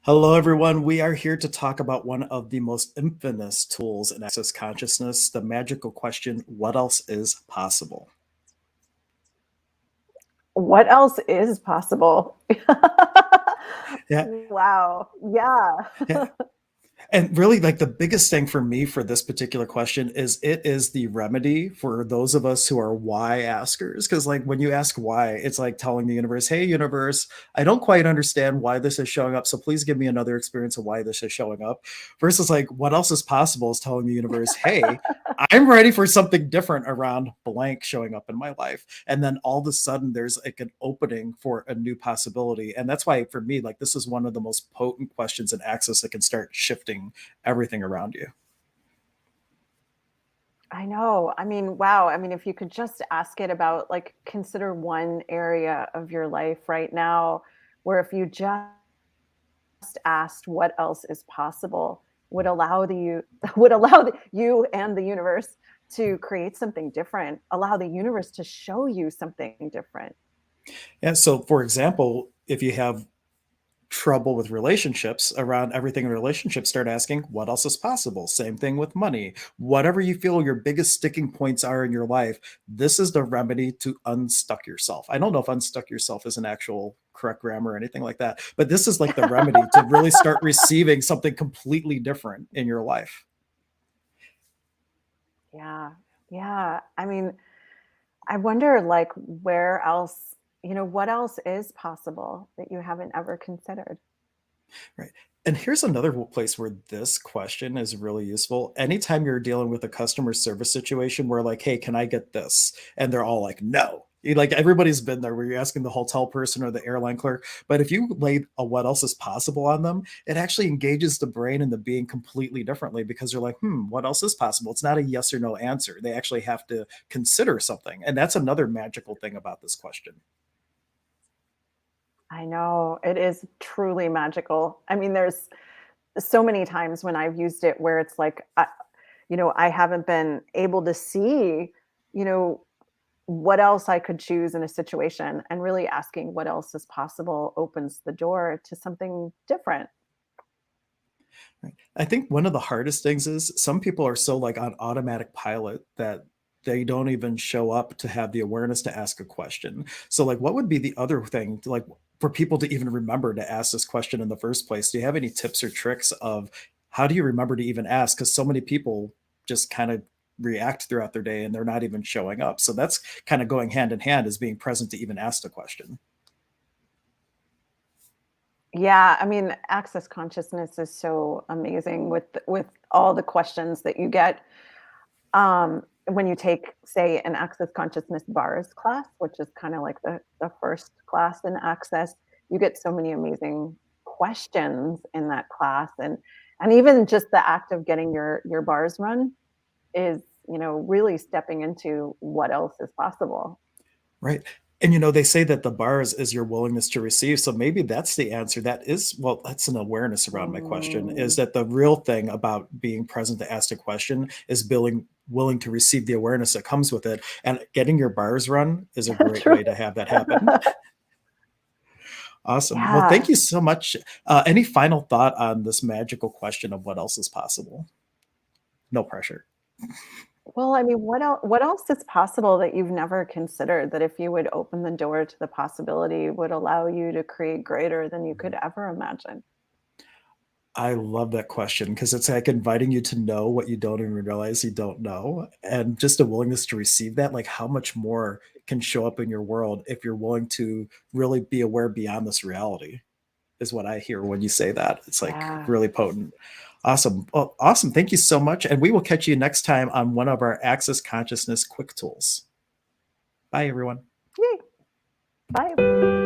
Hello, everyone. We are here to talk about one of the most infamous tools in access consciousness, the magical question, what else is possible? What else is possible? Yeah, Wow. Yeah. yeah. And really, like the biggest thing for me for this particular question is it is the remedy for those of us who are why askers. Because, like, when you ask why, it's like telling the universe, hey, universe, I don't quite understand why this is showing up. So please give me another experience of why this is showing up. Versus, like, what else is possible is telling the universe, hey, I'm ready for something different around blank showing up in my life. And then all of a sudden, there's like an opening for a new possibility. And that's why, for me, like, this is one of the most potent questions in access that can start shifting everything around you. I know. I mean, wow. I mean, if you could just ask it about, like, consider one area of your life right now where if you just asked what else is possible would allow the you would allow you and the universe to create something different, allow the universe to show you something different. And so, for example, if you have trouble with relationships around everything in relationships, start asking what else is possible. Same thing with money. Whatever you feel your biggest sticking points are in your life, this is the remedy to unstuck yourself. I don't know if unstuck yourself is an actual correct grammar or anything like that, but this is like the remedy to really start receiving something completely different in your life. Yeah. Yeah. I mean, I wonder, like, where else, what else is possible that you haven't ever considered? Right. And here's another place where this question is really useful. Anytime you're dealing with a customer service situation where, like, hey, can I get this? And they're all like, no. Like, everybody's been there where you're asking the hotel person or the airline clerk. But if you lay a what else is possible on them, it actually engages the brain and the being completely differently because you're like, what else is possible? It's not a yes or no answer. They actually have to consider something. And that's another magical thing about this question. I know it is truly magical. I mean, there's so many times when I've used it where it's like, I haven't been able to see, you know, what else I could choose in a situation, and really asking what else is possible opens the door to something different. Right. I think one of the hardest things is some people are so like on automatic pilot that they don't even show up to have the awareness to ask a question. So, like, what would be the other thing to, like, for people to even remember to ask this question in the first place? Do you have any tips or tricks of how do you remember to even ask? Because so many people just kind of react throughout their day and they're not even showing up. So that's kind of going hand in hand as being present to even ask the question. Yeah, I mean, access consciousness is so amazing with all the questions that you get. When you take, say, an access consciousness bars class, which is kind of like the first class in access, you get so many amazing questions in that class. And even just the act of getting your bars run is, really stepping into what else is possible. Right. And they say that the bars is your willingness to receive. So maybe that's the answer. That is, well, that's an awareness around my question is Mm. that the real thing about being present to ask a question is willing to receive the awareness that comes with it. And getting your bars run is a great True. way to have that happen. Awesome. Well, thank Yeah. you so much. Any final thought on this magical question of what else is possible? No pressure. Well, I mean, what else is possible that you've never considered, that if you would open the door to the possibility would allow you to create greater than you could ever imagine? I love that question because it's like inviting you to know what you don't even realize you don't know. And just a willingness to receive that, like how much more can show up in your world if you're willing to really be aware beyond this reality, is what I hear when you say that. It's like Yeah. really potent. Awesome. Well, awesome. Thank you so much. And we will catch you next time on one of our Access Consciousness quick tools. Bye, everyone. Yay. Bye.